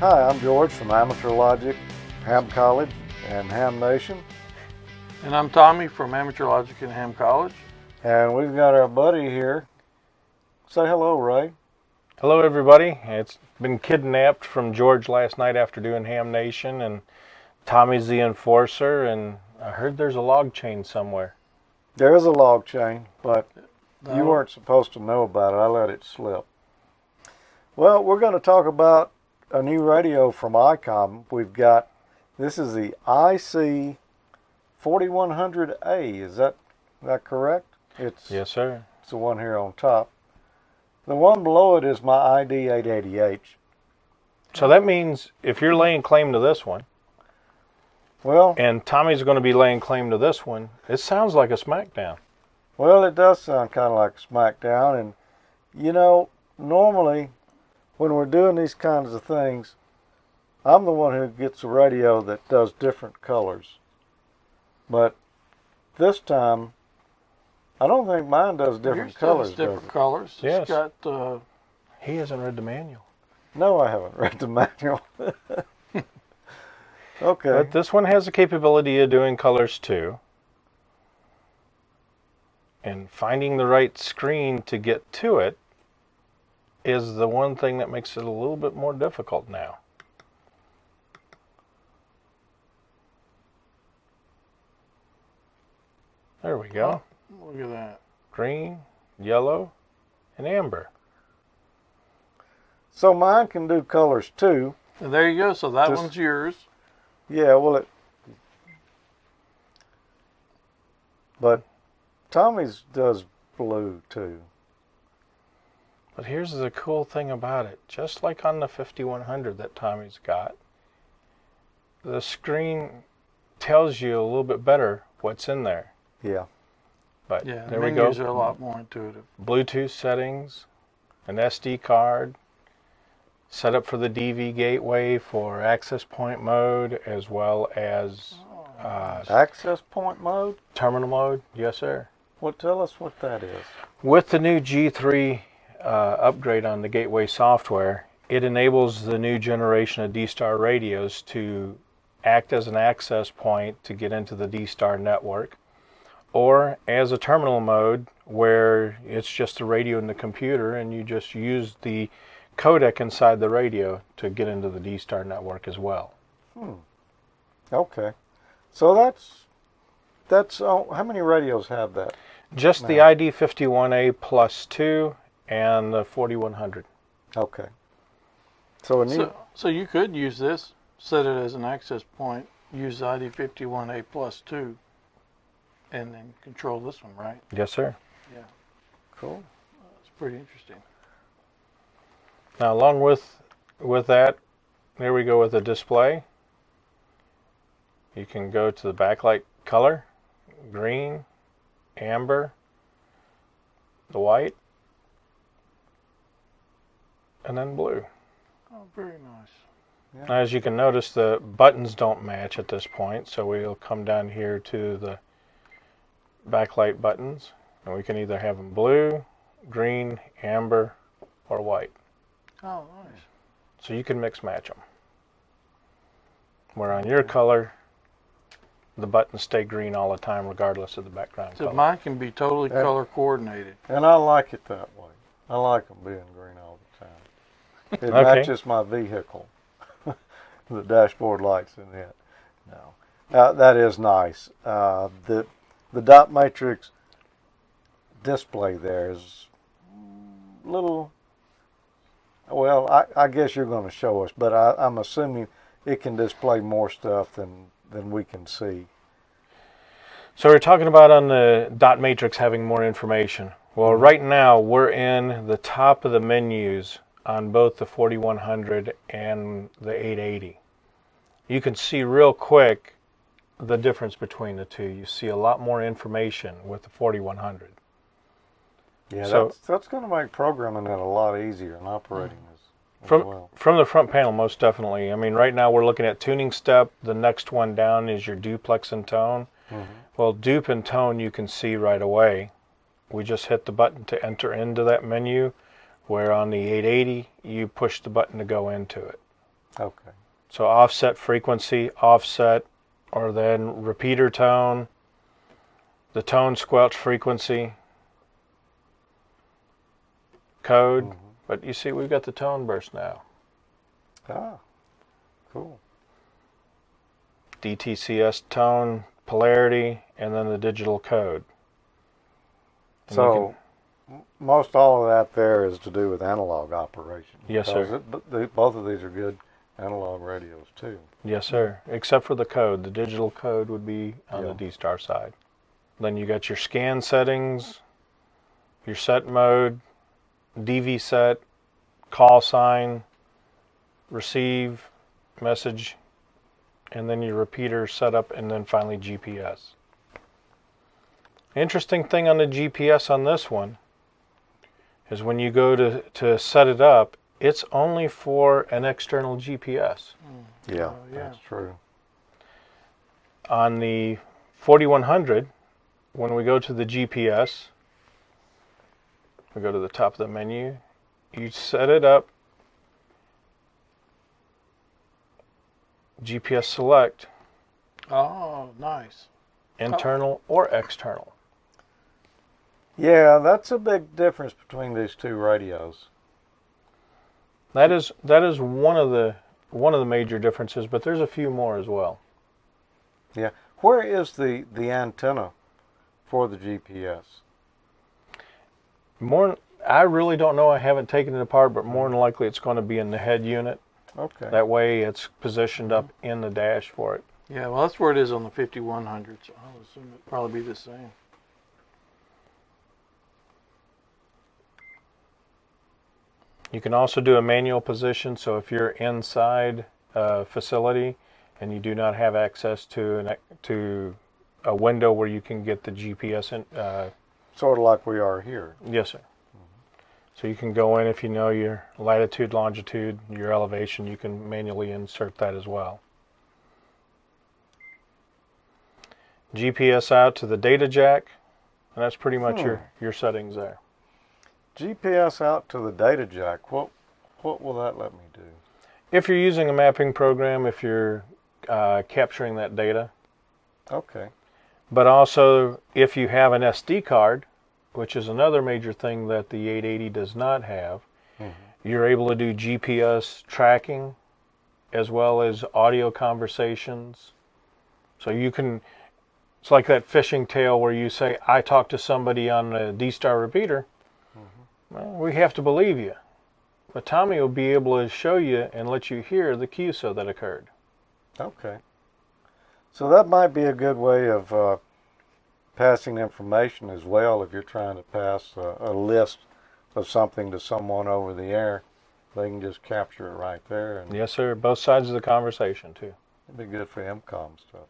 Hi, I'm George from Amateur Logic, Ham College, and Ham Nation. And I'm Tommy from Amateur Logic and Ham College. And we've got our buddy here. Say hello, Ray. Hello, everybody. It's been kidnapped from George last night after doing Ham Nation, and Tommy's the enforcer, and I heard there's a log chain somewhere. There is a log chain, but you weren't supposed to know about it. I let it slip. Well, we're going to talk about a new radio from Icom. We've got, this is the ID-4100A. Is that correct? Yes, sir. It's the one here on top. The one below it is my ID-880H. So that means if you're laying claim to this one, well, and Tommy's going to be laying claim to this one, it sounds like a Smackdown. Well, it does sound kind of like a Smackdown, and you know, normally when we're doing these kinds of things, I'm the one who gets a radio that does different colors. But this time, I don't think mine does different colors. Yours does different colors. Yes. It's got, He hasn't read the manual. No, I haven't read the manual. Okay. But this one has the capability of doing colors too. And finding the right screen to get to it is the one thing that makes it a little bit more difficult now. There we go. Oh, look at that. Green, yellow, and amber. So mine can do colors too. And there you go. So that one's yours. Yeah, well, but Tommy's does blue too. But here's the cool thing about it. Just like on the 5100 that Tommy's got, the screen tells you a little bit better what's in there. Yeah. But Yeah, there we go. menus are a lot more intuitive. Bluetooth settings, an SD card, set up for the DV gateway for access point mode, as well as Access point mode? terminal mode. Yes, sir. Tell us what that is. With the new G3 upgrade on the gateway software, it enables the new generation of D-Star radios to act as an access point to get into the D-Star network, or as a terminal mode where it's just the radio and the computer and you just use the codec inside the radio to get into the D-Star network as well. Okay. So that's how many radios have that? Just the ID-51A plus 2 and the 4100. Okay. So you could use this, set it as an access point, use ID-51A plus 2, and then control this one, right? Yes, sir. Yeah. Cool. It's pretty interesting. Now, along with that, there we go with the display. You can go to the backlight color, green, amber, the white, and then blue. Oh, very nice. Yeah. Now, as you can notice, the buttons don't match at this point, so we'll come down here to the backlight buttons, and we can either have them blue, green, amber, or white. Oh, nice. So you can mix match them. Where on your color, the buttons stay green all the time regardless of the background So color. mine can be totally color coordinated. And I like it that way. I like them being green all the time. It Okay. matches my vehicle. The dashboard lights in it. No. That is nice. The dot matrix display there is a little, well, I guess you're going to show us, but I'm assuming it can display more stuff than we can see. So we're talking about on the dot matrix having more information. Well, right now we're in the top of the menus on both the 4100 and the 880. You can see real quick the difference between the two. You see a lot more information with the 4100. Yeah, So- that's going to make programming it a lot easier and operating as well. From the front panel, most definitely. I mean, right now we're looking at tuning step. The next one down is your duplex and tone. Well, dupe and tone you can see right away. We just hit the button to enter into that menu, where on the 880 you push the button to go into it. Okay. So offset frequency, offset, or then repeater tone, the tone squelch frequency, code. Mhm. But you see, we've got the tone burst now. Ah, cool. DTCS tone, polarity, and then the digital code. And So most all of that there is to do with analog operation. Yes, sir. Both of these are good analog radios too. Yes, sir. Except for the code. The digital code would be on Yeah. the D-Star side. Then you got your scan settings, your set mode, DV set, call sign, receive, message, and then your repeater setup, and then finally GPS. Interesting thing on the GPS on this one is when you go to set it up, it's only for an external GPS. Yeah, Oh, yeah. that's true. On the 4100, when we go to the GPS, we go to the top of the menu, you set it up, GPS select, Oh, nice. internal or external. Yeah, that's a big difference between these two radios. That is one of the major differences, but there's a few more as well. Yeah. Where is the antenna for the GPS? I really don't know. I haven't taken it apart, but more than likely it's going to be in the head unit. Okay. That way it's positioned up in the dash for it. Yeah, well, that's where it is on the 5100, so I'll assume it'll probably be the same. You can also do a manual position, so if you're inside a facility and you do not have access to a window where you can get the GPS in, Sort of like we are here. yes, sir. So you can go in if you know your latitude, longitude, your elevation, you can manually insert that as well. GPS out to the data jack, and that's pretty much your settings there. GPS out to the data jack. What will that let me do? If you're using a mapping program, if you're capturing that data, Okay. but also if you have an SD card, which is another major thing that the 880 does not have, you're able to do GPS tracking as well as audio conversations. So you can, it's like that fishing tale where you say, I talked to somebody on a D-Star repeater. Well, we have to believe you. But Tommy will be able to show you and let you hear the QSO that occurred. Okay. So that might be a good way of passing information as well if you're trying to pass a list of something to someone over the air. They can just capture it right there. And Yes, sir. Both sides of the conversation, too. it'd be good for MCOM stuff.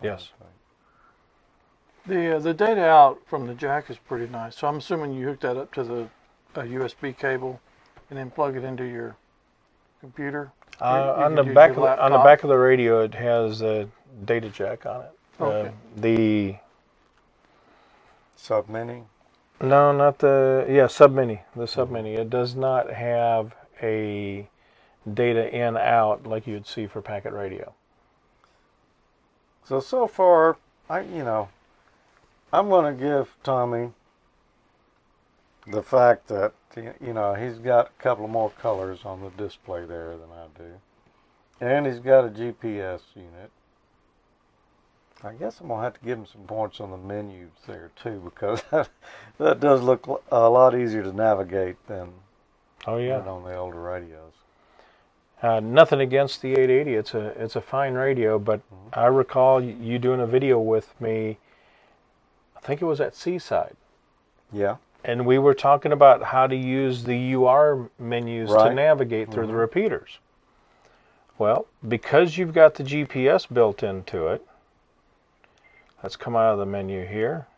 Yes. The data out from the jack is pretty nice. So I'm assuming you hook that up to the USB cable and then plug it into your computer. On the back of the radio, it has a data jack on it. Okay. The Sub Mini? No, not the Sub Mini. The Sub Mini. It does not have a data in out like you'd see for packet radio. So far, I'm going to give Tommy the fact that, he's got a couple more colors on the display there than I do. And he's got a GPS unit. I guess I'm going to have to give him some points on the menus there too, because that does look a lot easier to navigate than Oh yeah. on the older radios. Nothing against the 880. It's a fine radio, but I recall you doing a video with me. I think it was at Seaside. Yeah. And we were talking about how to use the UR menus to Right. navigate through the repeaters. Well, because you've got the GPS built into it, let's come out of the menu here.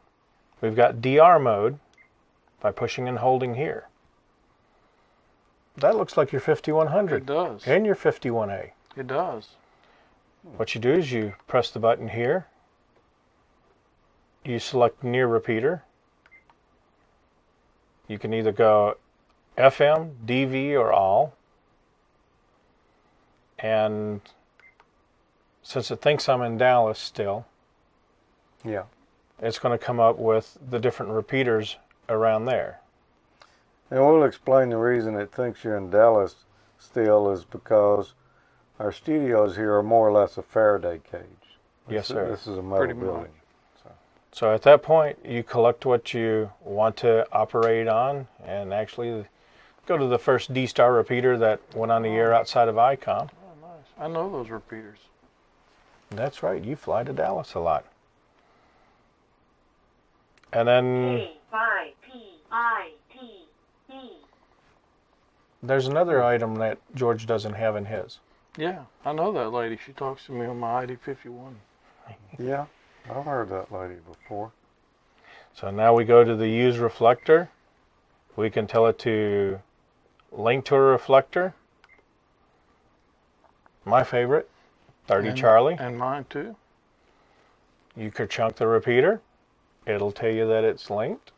We've got DR mode by pushing and holding here. That looks like your 5100. It does. And your 51A. It does. What you do is you press the button here. You select near repeater. You can either go FM, DV, or all. and since it thinks I'm in Dallas still, Yeah. it's going to come up with the different repeaters around there. And we'll explain the reason it thinks you're in Dallas still is because our studios here are more or less a Faraday cage. Yes, sir. This is a metal Pretty building. much. So at that point, you collect what you want to operate on and actually go to the first D-Star repeater that went on the air outside of Icom. Oh, nice. I know those repeaters. That's right, you fly to Dallas a lot. And then K5PITE. there's another item that George doesn't have in his. Yeah, I know that lady. She talks to me on my ID-51. Yeah, I've heard that lady before. So now we go to the use reflector. We can tell it to link to a reflector. My favorite, 30 Charlie. And mine too. You could chunk the repeater. It'll tell you that it's linked.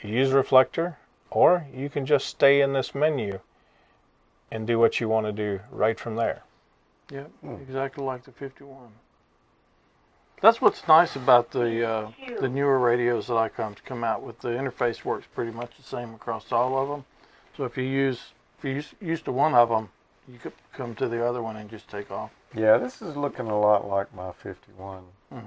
Use reflector, or you can just stay in this menu and do what you want to do right from there. Yep, exactly like the 51. That's what's nice about the newer radios that Icom's come out with. The interface works pretty much the same across all of them. So if you're used to one of them, you could come to the other one and just take off. Yeah, this is looking a lot like my 51. Mm-hmm.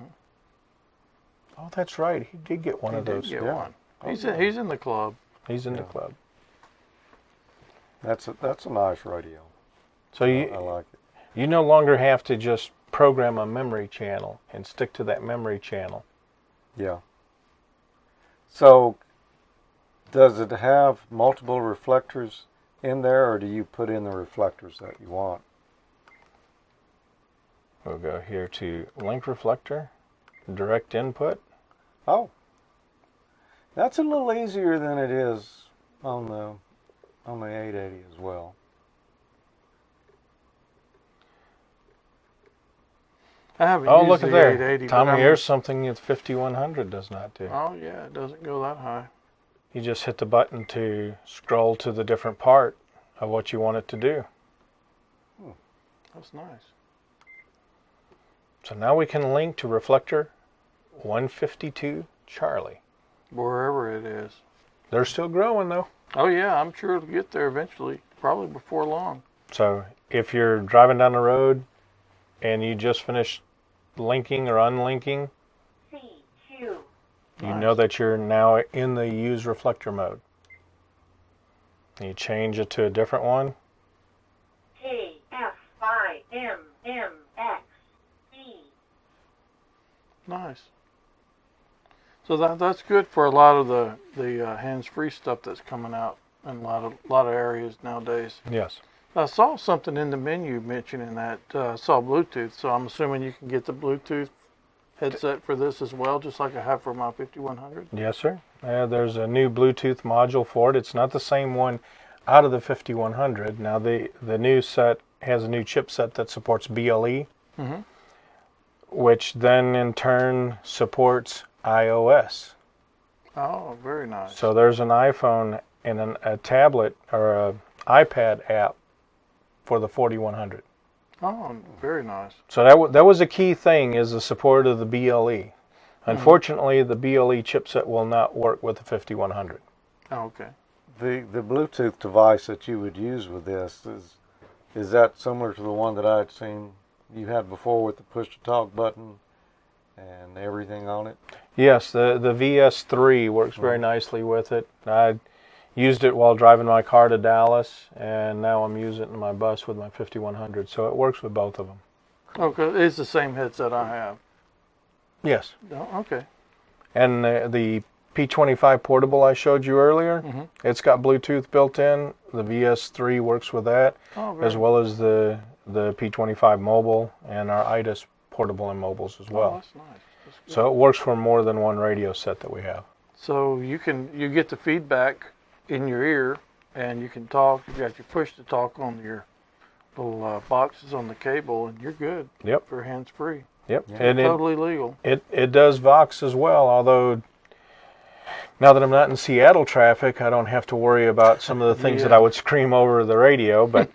Oh, that's right. He did get one of those. Get yeah. one. He's Oh, he's in the club. He's in the Yeah. club. That's a nice radio. So I you like it. you no longer have to just program a memory channel and stick to that memory channel. Yeah. So, does it have multiple reflectors in there, or do you put in the reflectors that you want? We'll go here to link reflector, direct input. Oh, that's a little easier than it is on the 880 as well. I haven't Oh, used look the at there. 880, but Tommy, I'm- here's something that 5100 does not do. Oh yeah, it doesn't go that high. You just hit the button to scroll to the different part of what you want it to do. That's nice. So now we can link to reflector 152 Charlie. Wherever it is. They're still growing though. Oh yeah, I'm sure it'll get there eventually. Probably before long. So if you're driving down the road and you just finished linking or unlinking, CQ. you Nice. know that you're now in the use reflector mode. And you change it to a different one. KF5MMXE. Nice. So that's good for a lot of the hands-free stuff that's coming out in a lot of areas nowadays. Yes. I saw something in the menu mentioning that. Saw Bluetooth, so I'm assuming you can get the Bluetooth headset for this as well, just like I have for my 5100. Yes, sir. There's a new Bluetooth module for it. It's not the same one out of the 5100. Now the new set has a new chipset that supports BLE, Mm-hmm. which then in turn supports iOS. Oh, very nice. So there's an iPhone and a tablet or a iPad app for the 4100. Oh, very nice. So that was a key thing, is the support of the BLE. Unfortunately, the BLE chipset will not work with the 5100. Oh, okay. The Bluetooth device that you would use with this is that similar to the one that I had seen you had before with the push to talk button and everything on it? Yes, the VS3 works very nicely with it. I used it while driving my car to Dallas, and now I'm using it in my bus with my 5100, so it works with both of them. Okay, it's the same headset I have. Yes. Oh, okay. And the P25 portable I showed you earlier, it's got Bluetooth built in. The VS3 works with that, Oh, as very well as the P25 mobile and our IDIS portable and mobiles as Oh, well. that's nice. That's good. So it works for more than one radio set that we have. So you get the feedback in your ear, and you can talk. You got your push to talk on your little boxes on the cable, and you're good. Yep. For hands free. Yep. Yeah. And Totally legal. it does Vox as well, although Now that I'm not in Seattle traffic, I don't have to worry about some of the things that I would scream over the radio, but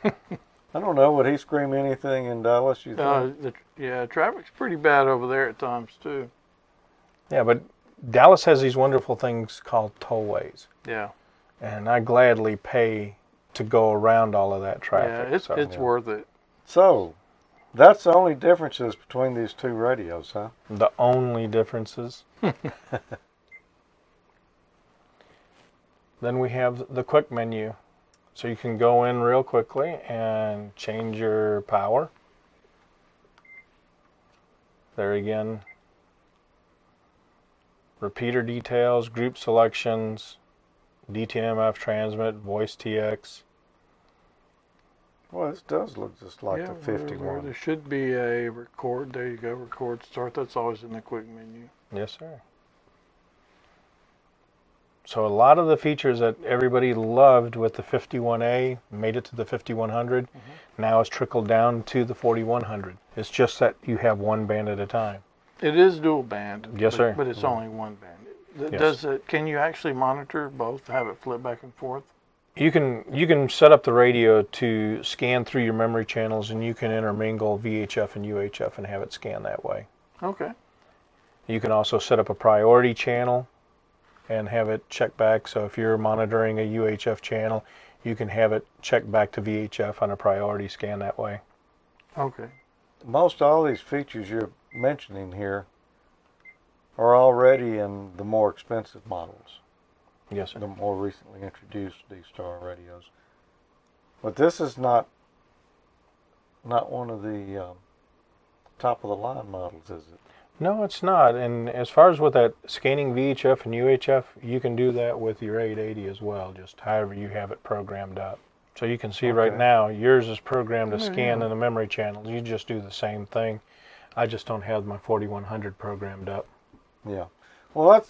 I don't know. Would he scream anything in Dallas, you think? Traffic's pretty bad over there at times too. yeah, but Dallas has these wonderful things called tollways, Yeah. and I gladly pay to go around all of that traffic. Yeah, it's worth it. So, that's the only differences between these two radios, huh? The only differences. Then we have the quick menu. So you can go in real quickly and change your power. There again. Repeater details, group selections, DTMF transmit, voice TX. Well, this does look just like yeah, the 51. there should be a record. There you go, record start. That's always in the quick menu. Yes, sir. So a lot of the features that everybody loved with the 51A made it to the 5100. Now it's trickled down to the 4100. It's just that you have one band at a time. It is dual band. Yes, sir. But it's only one band. Yes. Does it? Can you actually monitor both? Have it flip back and forth? You can set up the radio to scan through your memory channels, and you can intermingle VHF and UHF and have it scan that way. Okay. You can also set up a priority channel and have it check back. So if you're monitoring a UHF channel, you can have it check back to VHF on a priority scan that way. Okay. Most all these features you're mentioning here are already in the more expensive models, Yes, sir. the more recently introduced D-Star radios. But this is not one of the top of the line models, is it? No, it's not. And as far as with that scanning VHF and UHF, you can do that with your 880 as well, just however you have it programmed up. So you can see right Okay. now, yours is programmed to scan yeah. in the memory channels. You just do the same thing. I just don't have my 4100 programmed up. Yeah. Well,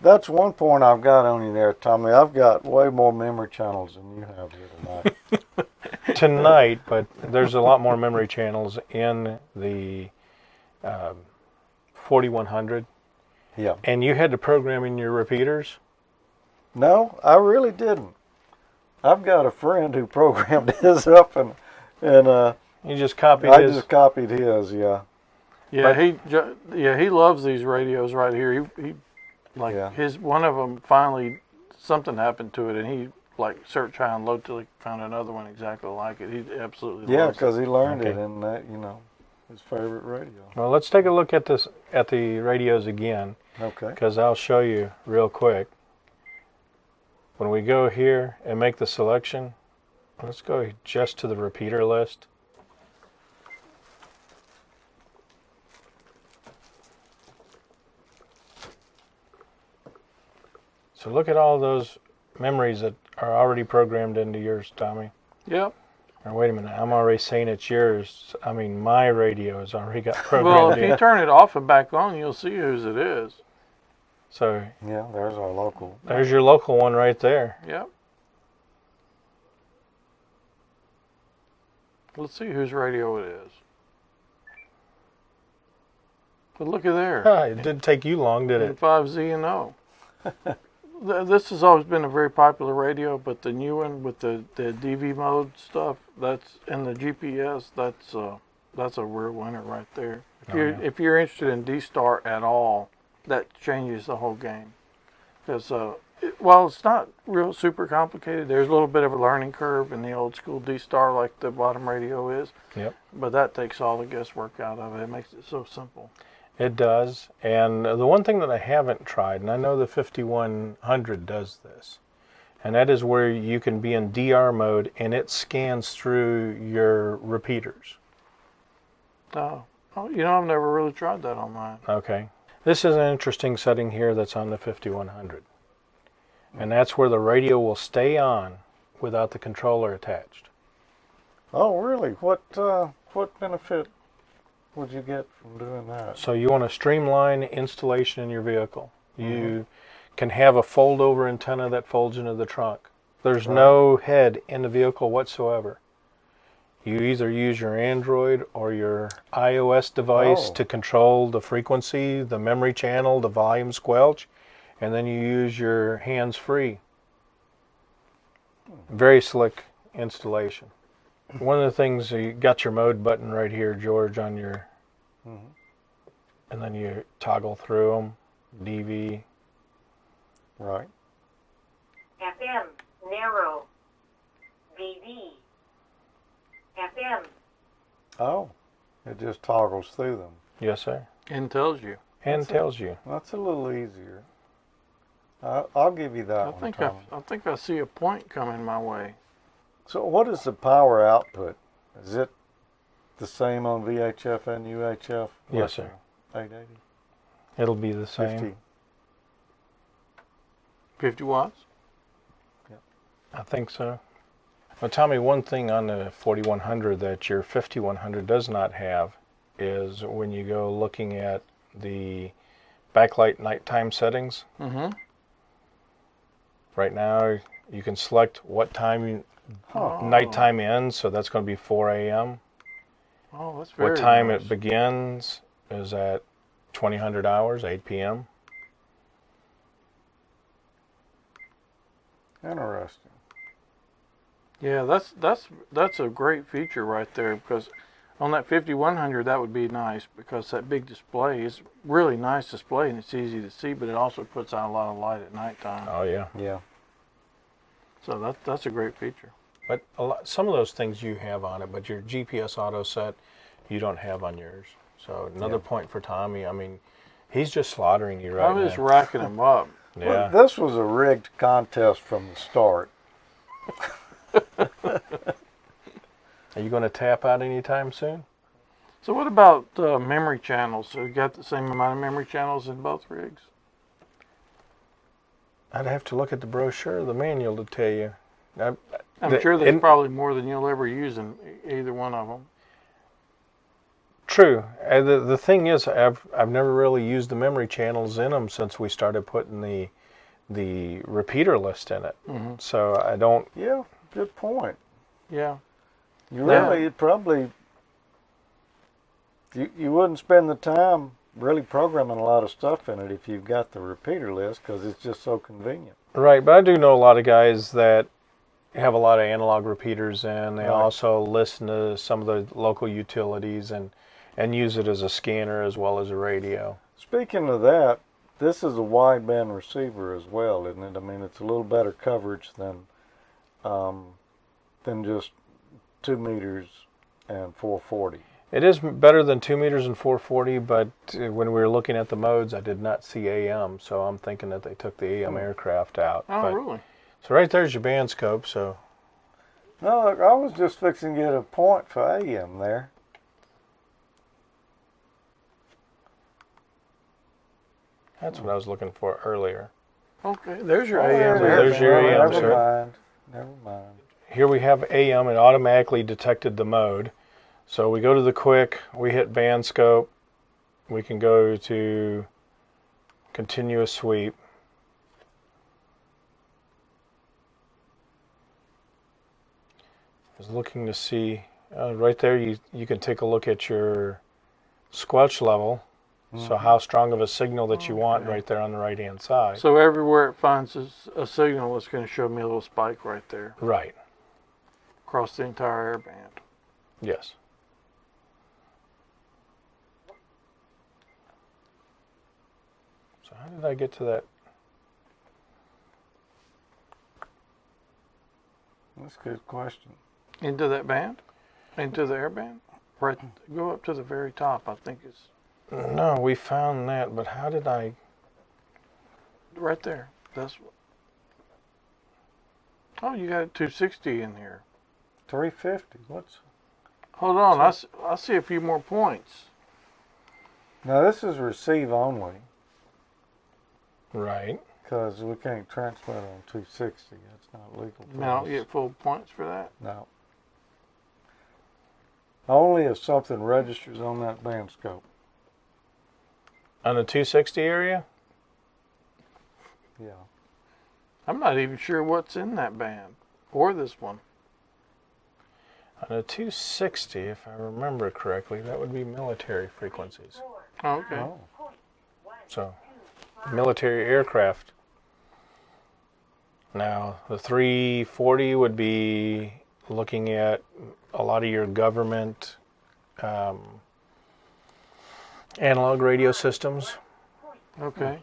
that's one point I've got on you there, Tommy. I've got way more memory channels than you have here tonight. Tonight, but there's a lot more memory channels in the 4100. Yeah. And you had to program in your repeaters? No, I really didn't. I've got a friend who programmed his up, and You just copied I his? just copied his. Yeah. Yeah, he loves these radios right here. He like Yeah. his one of them finally something happened to it, and he like searched high and low till he found another one exactly like it. He absolutely Yeah, loves it. because he learned it Okay. in that, his favorite radio. Well, let's take a look at the radios again, Okay. because I'll show you real quick. When we go here and make the selection, let's go just to the repeater list. So look at all those memories that are already programmed into yours, Tommy. Yep. Or wait a minute, I'm already saying it's yours. I mean, my radio has already got Well, programmed if in. you turn it off and back on, you'll see whose it is. So Yeah, there's our local. there's your local one right there. Yep. Let's see whose radio it is. But look at there. It didn't take you long, did it? 5Z and O. This has always been a very popular radio, but the new one with the DV mode stuff, that's and the GPS, that's a real winner right there. If you're interested in D-Star at all, that changes the whole game. Because while it's not real super complicated, there's a little bit of a learning curve in the old school D-Star like the bottom radio is. Yep. But that takes all the guesswork out of it. It makes it so simple. It does. And the one thing that I haven't tried, and I know the 5100 does this, and that is where you can be in DR mode and it scans through your repeaters. Oh, I've never really tried that on mine. Okay. This is an interesting setting here that's on the 5100. And that's where the radio will stay on without the controller attached. Oh, really? What benefit would you get from doing that? So you want to streamline installation in your vehicle. You can have a fold-over antenna that folds into the trunk. There's no head in the vehicle whatsoever. You either use your Android or your iOS device to control the frequency, the memory channel, the volume squelch, and then you use your hands-free. Very slick installation. One of the things, you got your mode button right here, George, on your, and then you toggle through them, DV. Right. FM, narrow. BV. FM. Oh, it just toggles through them. Yes, sir. And tells you. And tells you. That's a little easier. I'll give you that I one, think Tommy. I think I see a point coming my way. So what is the power output? Is it the same on VHF and UHF? Yes, sir. 880? It'll be the same. 50? 50 watts? I think so. Well, Tommy, one thing on the 4100 that your 5100 does not have is when you go looking at the backlight nighttime settings. Mm-hmm. Right now, you can select what time nighttime ends, so that's going to be 4 a.m. Oh, that's very What time nice. it begins is at 2000 hours, 8 p.m. Interesting. Yeah, that's a great feature right there, because on that 5100 that would be nice, because that big display is really nice display and it's easy to see, but it also puts out a lot of light at nighttime. Oh, yeah. Yeah. So that's a great feature. But some of those things you have on it, but your GPS auto set, you don't have on yours. So another point for Tommy. I mean, he's just slaughtering you right I'm now. just racking them up. Yeah. Well, this was a rigged contest from the start. Are you going to tap out anytime soon? So what about memory channels? So you got the same amount of memory channels in both rigs? I'd have to look at the brochure, the manual to tell you. I'm sure there's probably more than you'll ever use in either one of them. True. The thing is, I've never really used the memory channels in them since we started putting the repeater list in it. Mm-hmm. So I don't. Yeah, good point. Yeah. You really probably you wouldn't spend the time really programming a lot of stuff in it if you've got the repeater list, because it's just so convenient. Right, but I do know a lot of guys that have a lot of analog repeaters in. They Right. also listen to some of the local utilities and use it as a scanner as well as a radio. Speaking of that, this is a wideband receiver as well, isn't it? I mean, it's a little better coverage than just 2 meters and 440. It is better than 2 meters and 440, but when we were looking at the modes, I did not see AM, so I'm thinking that they took the AM aircraft out. Oh, But- really? So right there's your band scope, so No, look, I was just fixing to get a point for AM there. that's what I was looking for earlier. Okay, there's your Oh, AM. there's your airband. AM, Never sir. mind. Never mind. Here we have AM. It automatically detected the mode. So we go to the quick, we hit band scope, we can go to continuous sweep. I was looking to see, right there you can take a look at your squelch level. So how strong of a signal that you want right there on the right hand side. So everywhere it finds a signal, it's going to show me a little spike right there Right, across the entire airband. yes. So how did I get to that? That's a good question. Into that band? Into the airband? Right. Go up to the very top. I think it's No, we found that, but how did I? right there. That's. Oh, you got a 260 in here. 350. What's? Hold on. I see a few more points. Now this is receive only, Right. because we can't transmit on 260. That's not legal. for Now us. you get full points for that. No. Only if something registers on that band scope. On the 260 area? Yeah. I'm not even sure what's in that band or this one. On the 260, if I remember correctly, that would be military frequencies. Oh, okay. Oh. So military aircraft. Now, the 340 would be looking at a lot of your government analog radio systems. Okay.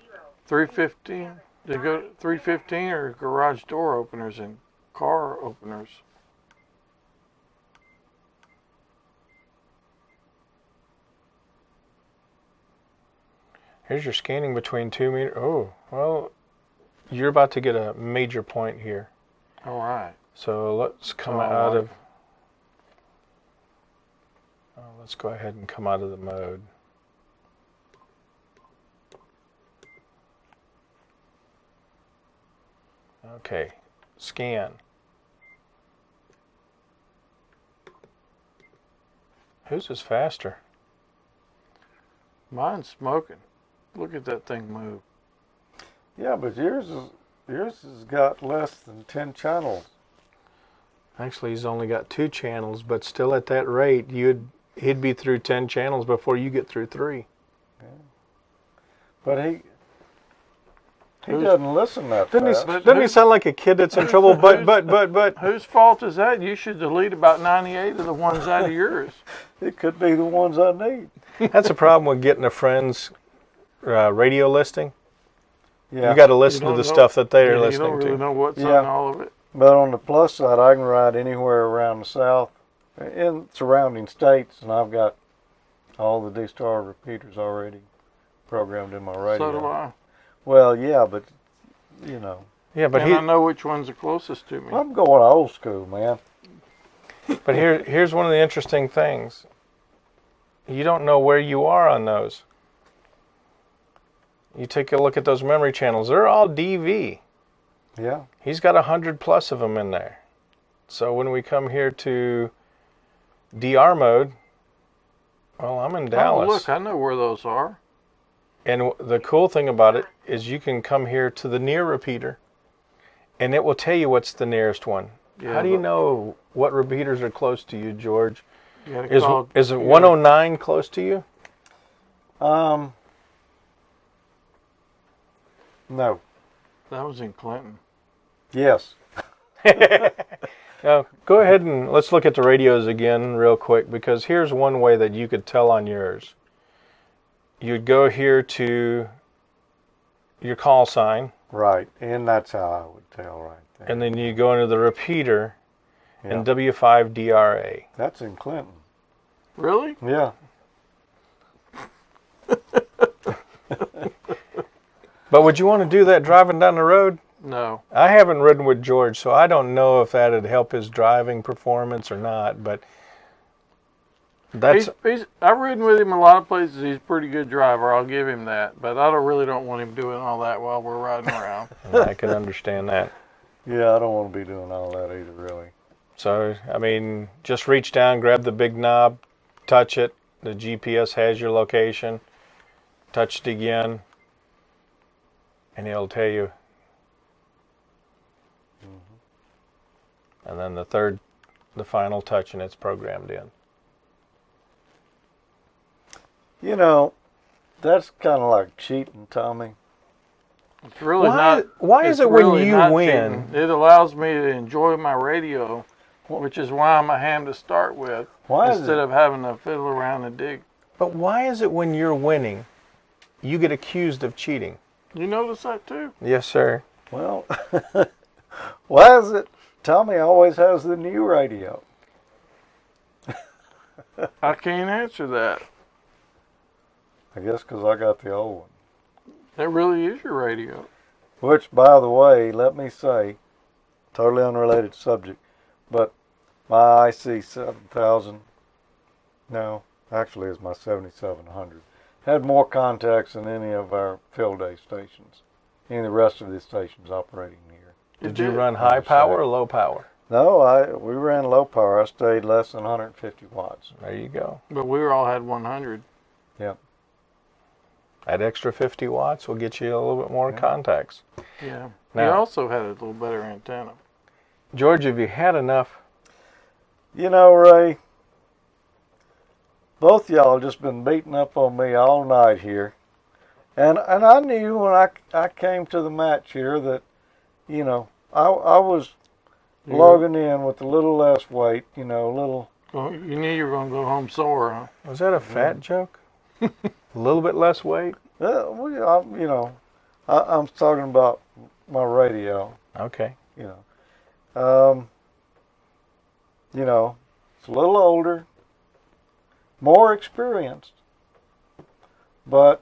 315. They go 315 or garage door openers and car openers. Here's your scanning between 2 meters. Oh, well, you're about to get a major point here. All right. So let's come out of. Let's go ahead and come out of the mode. Okay, scan. Whose is faster? Mine's smoking. Look at that thing move. Yeah, but yours has got less than 10 channels. Actually, he's only got 2 channels, but still at that rate, he'd be through 10 channels before you get through 3. Yeah. But he doesn't listen that fast. Doesn't he sound like a kid that's in trouble? But. Whose fault is that? You should delete about 98 of the ones out of yours. It could be the ones I need. That's a problem with getting a friend's radio listing. Yeah. You got to listen to the stuff that they are listening to. You don't really know what's on all of it. But on the plus side, I can ride anywhere around the South in surrounding states, and I've got all the D-Star repeaters already programmed in my radio. So do I. Well, yeah, but, you know. Yeah, but I know which one's the closest to me. I'm going old school, man. But here's one of the interesting things. You don't know where you are on those. You take a look at those memory channels. They're all DV. Yeah. He's got 100 plus of them in there. So when we come here to DR mode, well, I'm in Dallas. Oh, look, I know where those are. And the cool thing about it is you can come here to the near repeater, and it will tell you what's the nearest one. Yeah, how do you know what repeaters are close to you, George? Is it 109 close to you? No. That was in Clinton. Yes. Now, go ahead and let's look at the radios again real quick, because here's one way that you could tell on yours. You'd go here to your call sign. Right, and that's how I would tell right there. And then you go into the repeater and W5DRA. That's in Clinton. Really? Yeah. But would you want to do that driving down the road? No. I haven't ridden with George, so I don't know if that would help his driving performance or not, but that's... I've ridden with him a lot of places. He's a pretty good driver. I'll give him that. But I really don't want him doing all that while we're riding around. I can understand that. Yeah, I don't want to be doing all that either, really. So, I mean, just reach down, grab the big knob, touch it. The GPS has your location. Touch it again, and it'll tell you. And then the final touch, and it's programmed in. You know, that's kind of like cheating, Tommy. It's really not. Why is it when you win? Cheating. It allows me to enjoy my radio, which is why I'm a ham to start with, instead of having to fiddle around and dig. But why is it when you're winning, you get accused of cheating? You notice that too? Yes, sir. Well, why is it Tommy always has the new radio? I can't answer that. I guess because I got the old one. That really is your radio. Which, by the way, let me say, totally unrelated subject, but my IC 7000, no, actually it's my 7700, had more contacts than any of our field day stations, any of the rest of the stations operating here. Did you run high power or low power? No, we ran low power. I stayed less than 150 watts. There you go. But we all had 100. Yep. That extra 50 watts will get you a little bit more contacts. Yeah. Now, we also had a little better antenna. George, have you had enough? You know, Ray, both y'all just been beating up on me all night here. And I knew when I came to the match here that, you know, I was logging in with a little less weight, you know, a little. Well, you knew you were going to go home sore, huh? Was that a fat joke? A little bit less weight? You know, I'm talking about my radio. Okay. You know, it's a little older, more experienced, but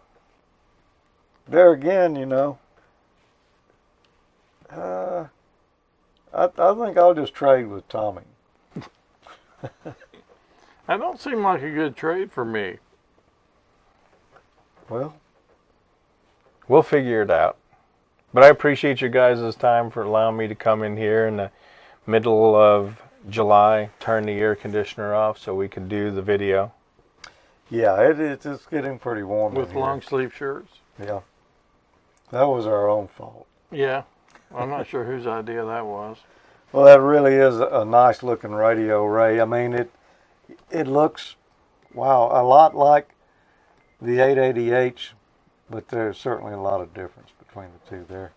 there again, you know, I think I'll just trade with Tommy. That don't seem like a good trade for me. Well, we'll figure it out. But I appreciate you guys' time for allowing me to come in here in the middle of July, turn the air conditioner off so we can do the video. Yeah, it's getting pretty warm With long sleeve shirts. Yeah. That was our own fault. Yeah. I'm not sure whose idea that was. Well, that really is a nice looking radio, Ray. I mean, it looks, wow, a lot like the 880H, but there's certainly a lot of difference between the two there.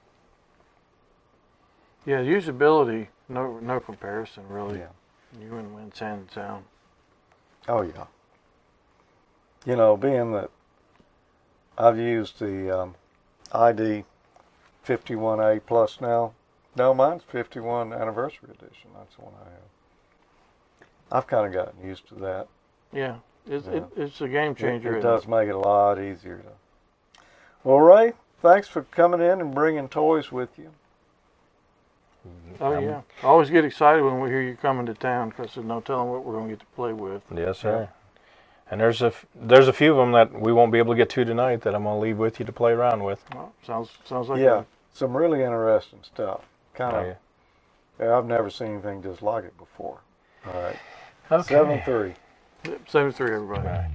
Yeah, usability, no comparison really. Yeah. You wouldn't win hand down. Oh yeah. You know, being that I've used the ID-41A Plus now. No, mine's 51 Anniversary Edition. That's the one I have. I've kind of gotten used to that. Yeah, it's a game changer. It does make it a lot easier. Well, Ray, thanks for coming in and bringing toys with you. Oh yeah, I always get excited when we hear you coming to town because there's no telling what we're going to get to play with. Yes, sir. And there's a few of them that we won't be able to get to tonight that I'm going to leave with you to play around with. Well, sounds like some really interesting stuff. Yeah. I've never seen anything just like it before. All right. Okay. 7-3. 7-3, everybody. Bye.